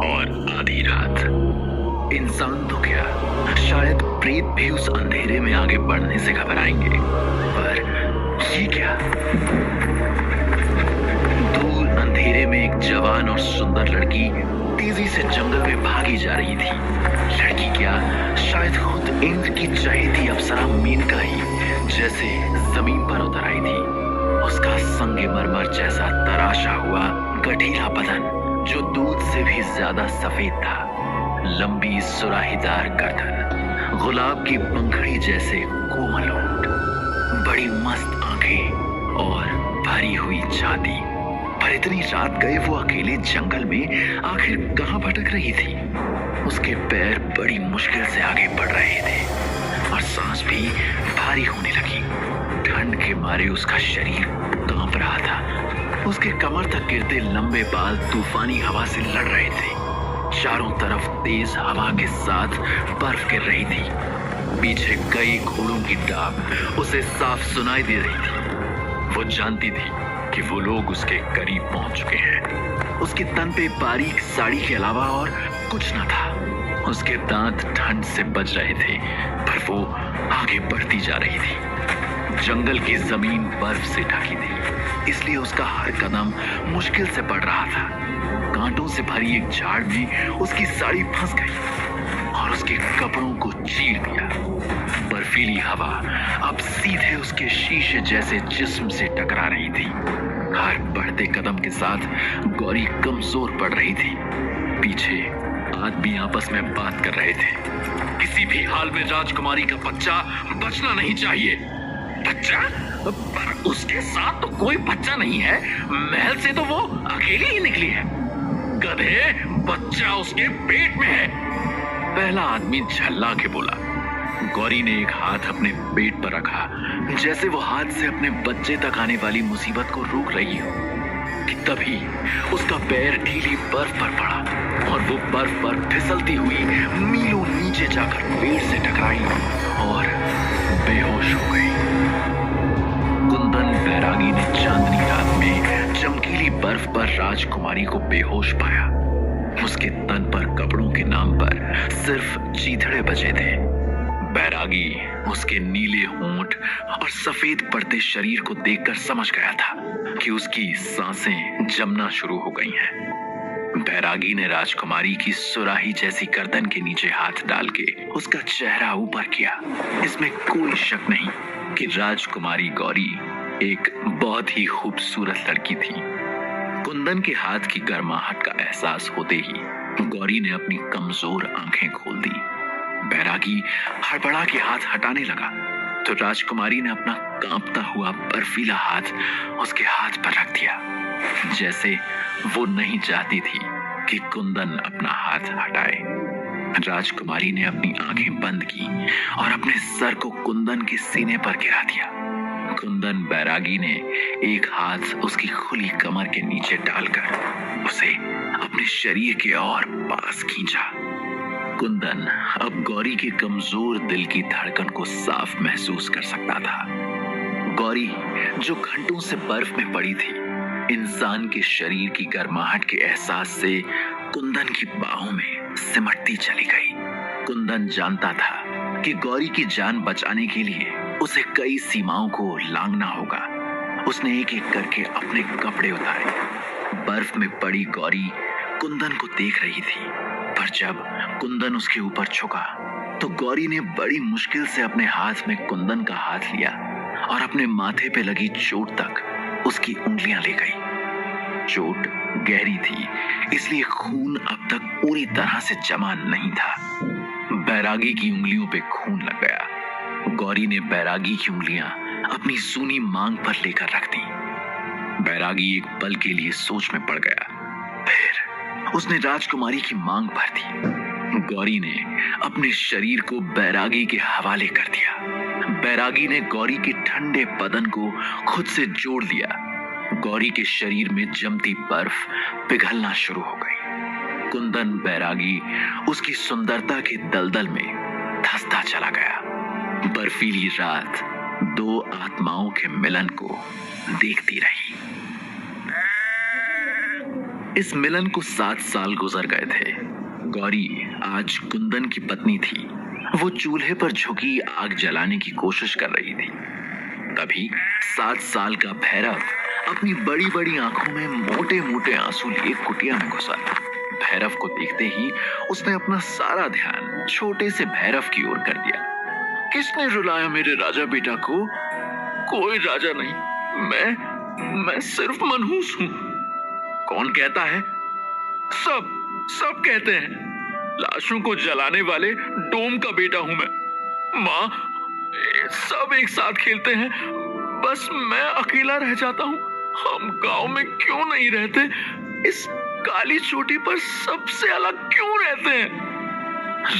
और आधी रात। इंसान तो क्या, शायद प्रेत भी उस अंधेरे में आगे बढ़ने से घबराएंगे, पर ये क्या? दूर अंधेरे में एक जवान और सुंदर लड़की तेजी से जंगल में भागी जा रही थी। लड़की क्या, शायद खुद इंद्र की चहेती अप्सरा मेनका ही जैसे जमीन पर उतर आई थी। उसका संगमरमर जैसा तराशा हुआ गठीला बदन, जो दूध से भी ज्यादा सफेद था, लंबी सुराहीदार गर्दन, गुलाब की पंखड़ी जैसे कोमल होंठ, बड़ी मस्त आंखें और भरी हुई छाती। पर इतनी रात गए वो अकेले जंगल में आखिर कहां भटक रही थी? उसके पैर बड़ी मुश्किल से आगे बढ़ रहे थे और सांस भी भारी होने लगी। ठंड के मारे उसका शरीर कांप रहा था। उसके कमर तक गिरते लंबे बाल तूफानी हवा से लड़ रहे थे। चारों तरफ तेज हवा के साथ बर्फ गिर रही थी। पीछे कई घोड़ों की डाक उसे साफ सुनाई दे रही थी। वो जानती थी कि वो लोग उसके करीब पहुंच चुके हैं। उसके तन पे बारीक साड़ी के अलावा और कुछ न था। उसके दांत ठंड से बज रहे थे, पर वो आगे बढ़ती जा रही थी। जंगल की जमीन बर्फ से ढकी थी, इसलिए उसका हर कदम मुश्किल से बढ़ रहा था। कांटों से भरी एक झाड़ में उसकी साड़ी फंस गई और उसके कपड़ों को चीर दिया। बर्फीली हवा अब सीधे उसके शीशे जैसे जिस्म से टकरा रही थी। हर बढ़ते कदम के साथ गौरी कमजोर पड़ रही थी। पीछे आदमी आपस में बात कर रहे थे। किसी भी हाल में राजकुमारी का बच्चा बचना नहीं चाहिए। बच्चा? पर उसके साथ तो कोई बच्चा नहीं है। महल से तो वो अकेली ही निकली है। गधे, बच्चा उसके पेट में है। पहला आदमी झल्ला के बोला। गौरी ने एक हाथ अपने पेट पर रखा, जैसे वो हाथ से अपने बच्चे तक आने वाली मुसीबत को रोक रही हो। कि तभी उसका पैर ढीली बर्फ पर पड़ा और वो बर्फ पर फिसलती हुई मीलों नीचे जाकर पेड़ से टकराई और बेहोश हो गई। कुंदन बैरागी ने चांदनी रात में चमकीली बर्फ पर राजकुमारी को बेहोश पाया। उसके तन पर कपड़ों के नाम पर सिर्फ चीथड़े बचे थे। बैरागी उसके नीले होंठ और सफेद पड़ते शरीर को देखकर समझ गया था कि उसकी सांसें जमना शुरू हो गई हैं। बैरागी ने राजकुमारी की सुराही जैसी गर्दन के नीचे हाथ डाल के उसका चेहरा ऊपर किया। इसमें कोई शक नहीं कि राजकुमारी गौरी एक बहुत ही खूबसूरत लड़की थी। कुंदन के हाथ की गर्माहट का एहसास होते ही गौरी ने अपनी कमजोर आंखें खोल दी। बैरागी हड़बड़ा के हाथ हटाने लगा तो राजकुमारी ने अपना कांपता हुआ बर्फीला हाथ उसके हाथ पर रख दिया, जैसे वो नहीं चाहती थी कि कुंदन अपना हाथ हटाए। राजकुमारी ने अपनी आंखें बंद की और अपने सर को कुंदन के सीने पर गिरा दिया। कुंदन बैरागी ने एक हाथ उसकी खुली कमर के नीचे डालकर उसे अपने शरीर के और पास खींचा। कुंदन अब गौरी के कमजोर दिल की धड़कन को साफ महसूस कर सकता था। गौरी जो घंटों से बर्फ में पड़ी थी, इंसान के शरीर की गर्माहट के एहसास से कुंदन की बाहों में सिमटती चली गई। कुंदन जानता था कि गौरी की जान बचाने के लिए उसे कई सीमाओं को लांघना होगा। उसने एक एक करके अपने कपड़े उतारे। बर्फ में पड़ी गौरी कुंदन को देख रही थी, पर जब कुंदन उसके ऊपर झुका तो गौरी ने बड़ी मुश्किल से अपने हाथ में कुंदन का हाथ लिया और अपने माथे पे लगी चोट तक उसकी उंगलियां ले गई। चोट गहरी थी, इसलिए खून अब तक पूरी तरह से जमा नहीं था। बैरागी की उंगलियों पे खून लग गया। गौरी ने बैरागी की उंगलियां अपनी सूनी मांग पर लेकर रख दी। बैरागी एक पल के लिए सोच में पड़ गया, फिर उसने राजकुमारी की मांग भर दी। गौरी ने अपने शरीर को बैरागी के हवाले कर दिया। बैरागी ने गौरी के ठंडे बदन को खुद से जोड़ लिया। गौरी के शरीर में जमती बर्फ पिघलना शुरू हो गई। कुंदन बैरागी उसकी सुंदरता के दलदल में धंसता चला गया। बर्फीली रात दो आत्माओं के मिलन को देखती रही। इस मिलन को 7 साल गुजर गए थे। गौरी आज कुंदन की पत्नी थी। वो चूल्हे पर झुकी आग जलाने की कोशिश कर रही थी। तभी 7 साल का भैरव अपनी बड़ी बड़ी आंखों में मोटे मोटे आंसू लिए कुटिया में घुसा। भैरव को देखते ही उसने अपना सारा ध्यान छोटे से भैरव की ओर कर दिया। किसने रुलाया मेरे राजा बेटा को? कोई राजा नहीं, मैं सिर्फ मनहूस हूं। कौन कहता है? सब कहते हैं। लाशों को जलाने वाले डोम का बेटा हूं मैं। माँ, सब एक साथ खेलते हैं, बस मैं अकेला रह जाता हूं। हम गांव में क्यों नहीं रहते? इस काली चोटी पर सबसे अलग क्यों रहते हैं?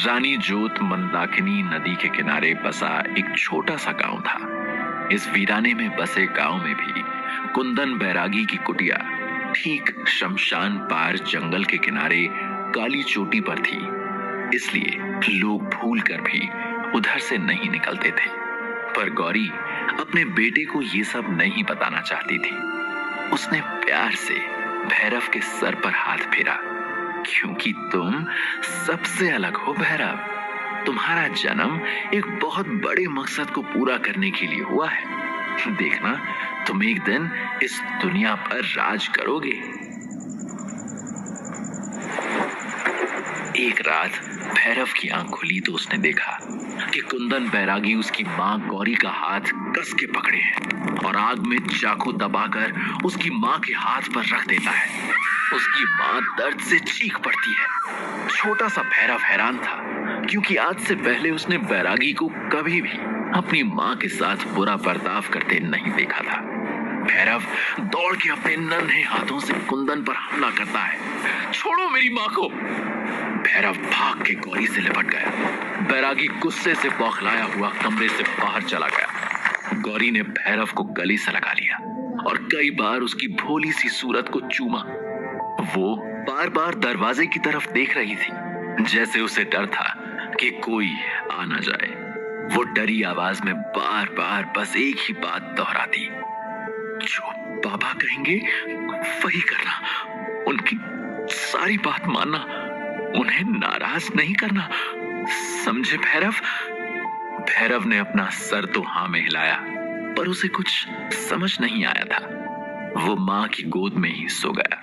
रानी जोत मंदाकिनी नदी के किनारे बसा एक छोटा सा गांव था। इस वीराने में बसे गांव में भी कुंदन बैरागी की कुटिया ठीक शमशान पार जंगल के किनारे काली चोटी पर थी। इसलिए लोग भूल कर भी उधर से नहीं निकलते थे। पर गौरी अपने बेटे को ये सब नहीं बताना चाहती थी। उसने प्यार से भैरव के सर पर हाथ फेरा। क्योंकि तुम सबसे अलग हो भैरव। तुम्हारा जन्म एक बहुत बड़े मकसद को पूरा करने के लिए हुआ है। देखना, तुम एक दिन इस दुनिया पर राज करोगे। एक रात भैरव की आंख खुली तो उसने देखा कि कुंदन बैरागी उसकी माँ गौरी का हाथ कस के पकड़े हैं और आग में चाकू दबाकर उसकी माँ के हाथ पर रख देता है। उसकी माँ दर्द से चीख पड़ती है। छोटा सा भैरव हैरान था, क्योंकि आज से पहले उसने बैरागी को कभी भी अपनी माँ के साथ बुरा बर्ताव करते नहीं देखा था। भैरव दौड़ के अपने नन्हे हाथों से कुंदन पर हमला करता है। छोड़ो मेरी माँ को! भैरव भाग के गौरी से लिपट गया। बैरागी गुस्से से बौखलाया हुआ कमरे से बाहर चला गया। गौरी ने भैरव को गले से लगा लिया और कई बार उसकी भोली सी सूरत को चूमा। वो बार बार दरवाजे की तरफ देख रही थी, जैसे उसे डर था कि कोई आ न जाए। वो डरी आवाज में बार बार बस एक ही बात दोहराती, जो बाबा कहेंगे वही करना, उनकी सारी बात मानना, उन्हें नाराज नहीं करना, समझे भैरव? भैरव ने अपना सर तो हाँ में हिलाया, पर उसे कुछ समझ नहीं आया था। वो माँ की गोद में ही सो गया।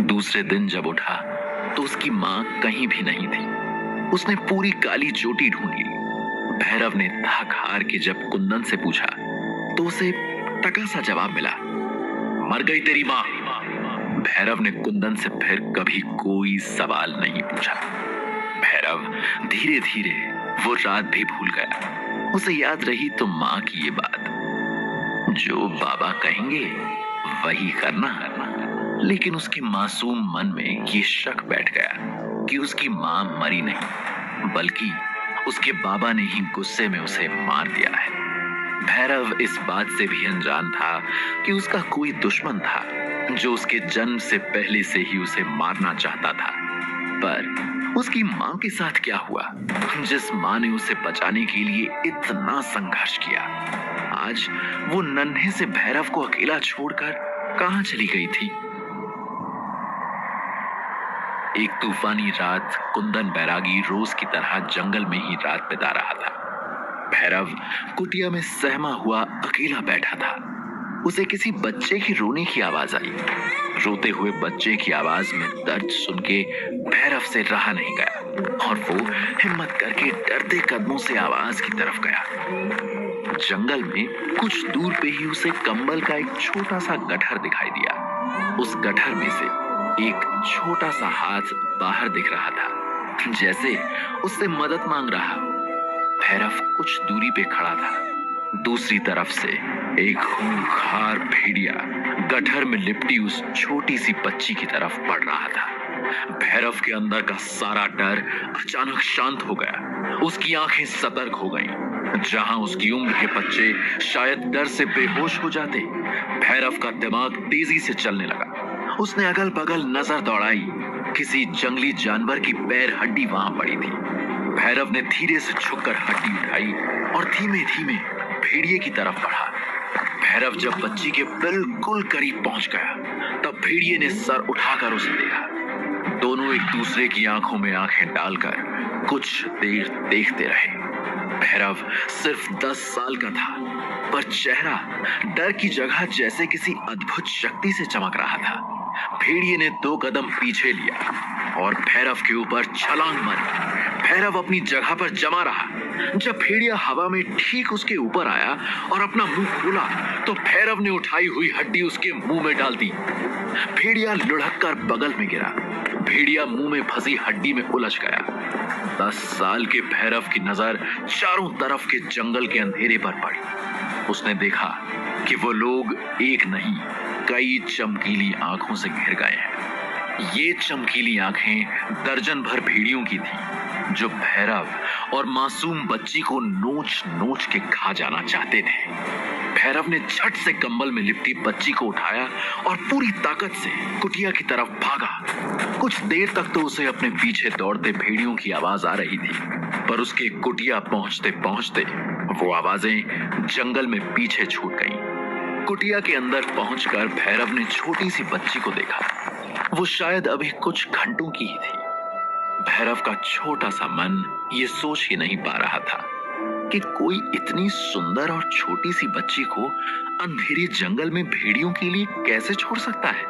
दूसरे दिन जब उठा तो उसकी माँ कहीं भी नहीं थी। उसने पूरी काली चोटी ढूंढ ली। भैरव ने थक हार के जब कुंदन से पूछा तो उसे टका सा जवाब मिला, मर गई तेरी माँ। भैरव ने कुंदन से फिर कभी कोई सवाल नहीं पूछा। भैरव धीरे धीरे वो रात भी भूल गया। उसे याद रही तो माँ की ये बात, जो बाबा कहेंगे वही करना। लेकिन उसकी मासूम मन में ये शक बैठ गया कि उसकी माँ मरी नहीं, बल्कि उसके बाबा ने ही गुस्से में उसे मार दिया है। भैरव इस बात से भी अनजान था कि उसका कोई दुश्मन था जो उसके जन्म से पहले से ही उसे मारना चाहता था। पर उसकी माँ के साथ क्या हुआ, जिस माँ ने उसे बचाने के लिए इतना संघर्ष किया? आज वो नन्हे से भैरव को अकेला छोड़कर कहां चली गई थी? एक तूफानी रात कुंदन बैरागी रोज की तरह जंगल में ही रात बिता रहा था। भैरव कुटिया में सहमा हुआ अकेला बैठा था। उसे किसी बच्चे की रोने की आवाज आई। रोते हुए बच्चे की आवाज में दर्द सुन के भैरव से रहा नहीं गया और वो हिम्मत करके डरते कदमों से आवाज की तरफ गया। जंगल में कुछ दूर पे ही उसे कंबल का एक छोटा सा गट्ठर दिखाई दिया। उस गट्ठर में से एक छोटा सा हाथ बाहर दिख रहा था, जैसे उससे मदद मांग रहा। भैरव कुछ दूरी पे खड़ा था। दूसरी तरफ से एक खूंखार भेड़िया गट्ठर में लिपटी उस छोटी सी बच्ची की तरफ बढ़ रहा था। भैरव के अंदर का सारा डर अचानक शांत हो गया। उसकी आंखें सतर्क हो गईं। जहां उसकी उम्र के बच्चे शायद डर से बेहोश हो जाते, भैरव का दिमाग तेजी से चलने लगा। उसने अगल बगल नजर दौड़ाई। किसी जंगली जानवर की पैर हड्डी वहां पड़ी थी। भैरव ने धीरे से झुककर हड्डी उठाई और धीमे धीमे भेड़िए की तरफ बढ़ा। भैरव जब बच्ची के बिल्कुल करीब पहुंच गया तब भेड़िए ने सर उठाकर उसे देखा। दोनों एक दूसरे की आंखों में आंखें डालकर कुछ देर देखते रहे। भैरव सिर्फ 10 साल का था, पर चेहरा डर की जगह जैसे किसी अद्भुत शक्ति से चमक रहा था। भेड़िए ने 2 कदम पीछे लिया और भैरव के ऊपर छलांग मारी। भैरव अपनी जगह पर जमा रहा। जब भेड़िया हवा में ठीक उसके ऊपर आया और अपना मुंह खोला तो भैरव ने उठाई हुई हड्डी उसके मुंह में डाल दी। भेड़िया लुढ़क कर बगल में गिरा। भेड़िया मुंह में फंसी हड्डी में उलझ गया। 10 साल के भैरव की नजर चारों तरफ के जंगल के अंधेरे पर पड़ी। उसने देखा कि वो लोग एक नहीं, कई चमकीली आंखों से घिर गए हैं। ये चमकीली आंखें दर्जन भर भेड़ियों की थी, जो भैरव और मासूम बच्ची को नोच नोच के खा जाना चाहते थे। भैरव ने झट से कंबल में लिपटी बच्ची को उठाया और पूरी ताकत से कुटिया की तरफ भागा। कुछ देर तक तो उसे अपने पीछे दौड़ते भेड़ियों की आवाज आ रही थी, पर उसके कुटिया पहुंचते पहुंचते वो आवाजें जंगल में पीछे छूट गईं। कुटिया के अंदर पहुंचकर भैरव ने छोटी सी बच्ची को देखा। वो शायद अभी कुछ घंटों की ही थी। भैरव का छोटा सा मन ये सोच ही नहीं पा रहा था कि कोई इतनी सुंदर और छोटी सी बच्ची को अंधेरे जंगल में भेड़ियों के लिए कैसे छोड़ सकता है।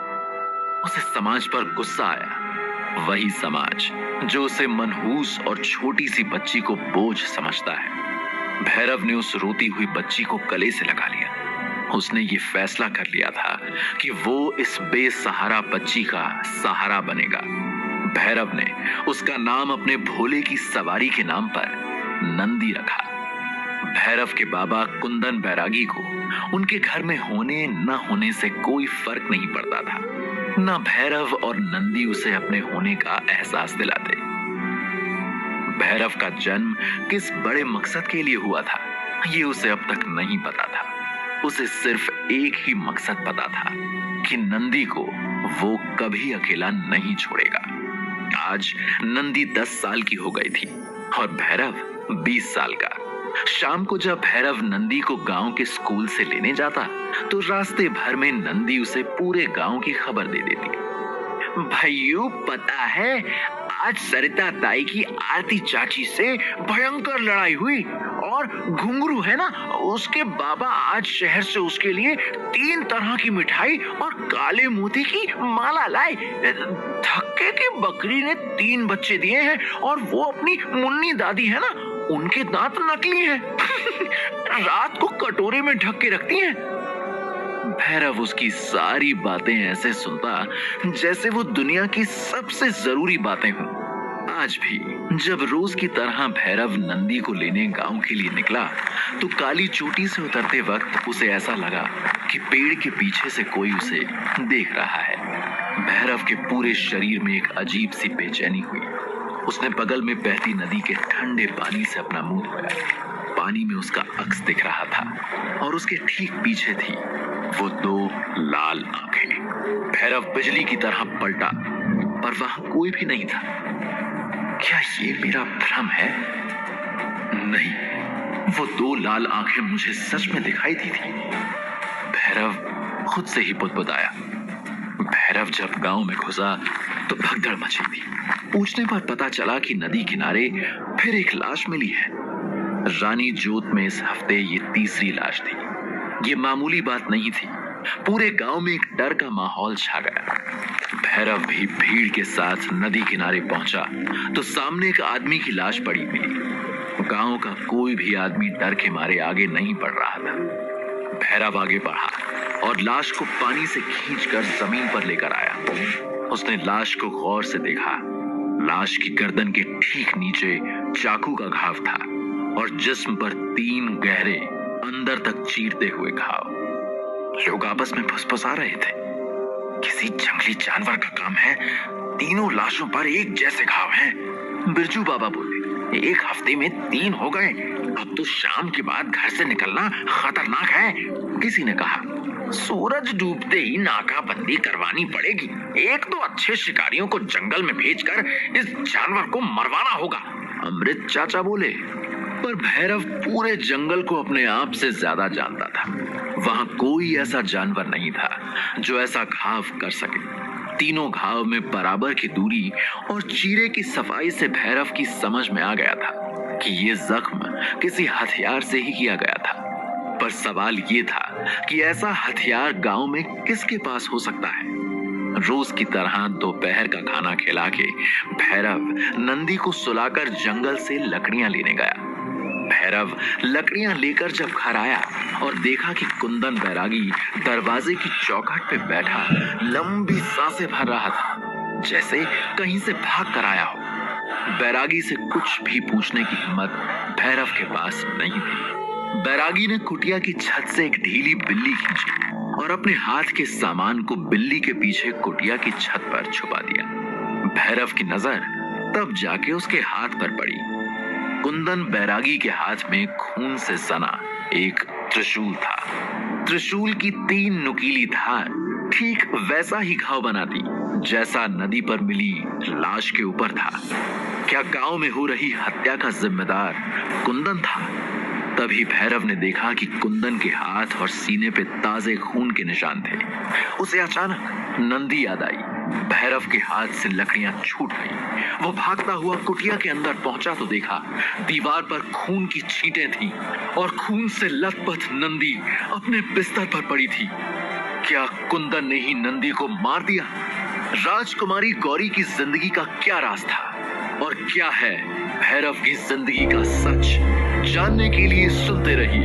उसे समाज पर गुस्सा आया, वही समाज जो उसे मनहूस और छोटी सी बच्ची को बोझ समझता है। भैरव ने उस रोती हुई बच्ची को गले से लगा लिया। उसने ये फैसला कर लिया था कि वो इस बेसहारा बच्ची का सहारा बनेगा। भैरव ने उसका नाम अपने भोले की सवारी के नाम पर नंदी रखा। भैरव के बाबा कुंदन बैरागी को उनके घर में होने न होने से कोई फर्क नहीं पड़ता था। न भैरव और नंदी उसे अपने होने का एहसास दिलाते। भैरव का जन्म किस बड़े मकसद के लिए हुआ था, ये उसे अब तक नहीं पता था। उसे सिर्फ एक ही मकसद पता था कि नंदी को वो कभी अकेला नहीं छोड़ेगा। आज नंदी 10 साल की हो गई थी और भैरव 20 साल का। शाम को जब भैरव नंदी को गांव के स्कूल से लेने जाता तो रास्ते भर में नंदी उसे पूरे गांव की खबर दे देती। भाइयों, पता है आज सरिता ताई की आरती चाची से भयंकर लड़ाई हुई और घुंघरू है ना, उसके बाबा आज शहर से उसके लिए 3 तरह की मिठाई और काले मोती की माला लाए। धक्के की बकरी ने 3 बच्चे दिए हैं और वो अपनी मुन्नी दादी है ना, उनके दांत नकली हैं। रात को कटोरे में ढक के रखती हैं। भैरव उसकी सारी बातें ऐसे सुनता जैसे वो दुनिया की सबसे जरूरी बातें हों। आज भी जब रोज की तरह भैरव नंदी को लेने गांव के लिए निकला तो काली चोटी से उतरते वक्त उसे ऐसा लगा कि पेड़ के पीछे से कोई उसे देख रहा है। भैरव के पूरे शरीर में एक अजीब सी बेचैनी हुई। उसने बगल में बहती नदी के ठंडे पानी से अपना मुंह धोया। पानी में उसका अक्स दिख रहा था और उसके ठीक पीछे थी वो 2 लाल आंखें। भैरव बिजली की तरह पलटा, पर वहां कोई भी नहीं था। क्या ये मेरा भ्रम है? नहीं, वो 2 लाल आंखें मुझे सच में दिखाई दी थी। भैरव खुद से ही बुदबुदाया। भैरव जब गांव में घुसा तो भगदड़ मची थी। पूछने पर पता चला कि नदी किनारे फिर एक लाश मिली है। रानी जोत में इस हफ्ते ये 3री लाश थी। ये मामूली बात नहीं थी। पूरे गांव में एक डर का माहौल छा गया। भैरव भी भीड़ के साथ नदी किनारे पहुंचा तो सामने एक आदमी की लाश पड़ी मिली। गांव का कोई भी आदमी डर के मारे आगे नहीं बढ़ रहा था। भैरव आगे बढ़ा और लाश को पानी से खींचकर जमीन पर लेकर आया। उसने लाश को गौर से देखा। लाश की गर्दन के ठीक नीचे चाकू का घाव था और जिस्म पर 3 गहरे अंदर तक चीरते हुए घाव। लोग आपस में फुसफुसा रहे थे, किसी जंगली जानवर का काम है, तीनों लाशों पर एक जैसे घाव हैं। बिरजू बाबा बोले, 1 हफ्ते में 3 हो गए, अब तो शाम के बाद घर से निकलना खतरनाक है। किसी ने कहा, सूरज डूबते ही नाकाबंदी करवानी पड़ेगी। एक तो अच्छे शिकारियों को जंगल में भेजकर इस जानवर को मरवाना होगा। अमृत चाचा बोले, पर भैरव पूरे जंगल को अपने आप से ज्यादा जानता था। वहां कोई ऐसा जानवर नहीं था जो ऐसा घाव कर सके। तीनों घाव में बराबर की दूरी और चीरे की सफाई से भैरव की समझ में आ गया था कि ये जख्म किसी हथियार से ही किया गया था। पर सवाल ये था कि ऐसा हथियार गांव में किसके पास हो सकता है। रोज की तरह दोपहर का खाना खिला के भैरव नंदी को सुलाकर जंगल से लकड़ियां लेने गया। भैरव लकड़ियां लेकर जब घर आया और देखा कि कुंदन बैरागी दरवाजे की चौखट पे बैठा लंबी सांसें भर रहा था, जैसे कहीं से भाग कर आया हो। बैरागी से कुछ भी पूछने की हिम्मत भैरव के पास नहीं थी। बैरागी ने कुटिया की छत से एक ढीली बिल्ली खींची और अपने हाथ के सामान को बिल्ली के पीछे कुटिया की छत पर छुपा दिया। भैरव की नजर तब जाके उसके हाथ पर पड़ी। कुंदन बैरागी के हाथ में खून से सना एक त्रिशूल था। त्रिशूल की 3 नुकीली धार ठीक वैसा ही घाव बनाती जैसा नदी पर मिली लाश के ऊपर था। क्या गांव में हो रही हत्या का जिम्मेदार कुंदन था? तभी भैरव ने देखा कि कुंदन के हाथ और सीने पे ताजे खून के निशान थे। उसे अचानक नंदी याद आई। भैरव के हाथ से लकड़ियां छूट गई। वो भागता हुआ कुटिया के अंदर पहुंचा तो देखा दीवार पर खून की छींटें थीं और खून से लथपथ नंदी अपने बिस्तर पर पड़ी थी। क्या कुंदन ने ही नंदी को मार दिया? राजकुमारी गौरी की जिंदगी का क्या राज था और क्या है भैरव की जिंदगी का सच? जानने के लिए सुनते रहिए।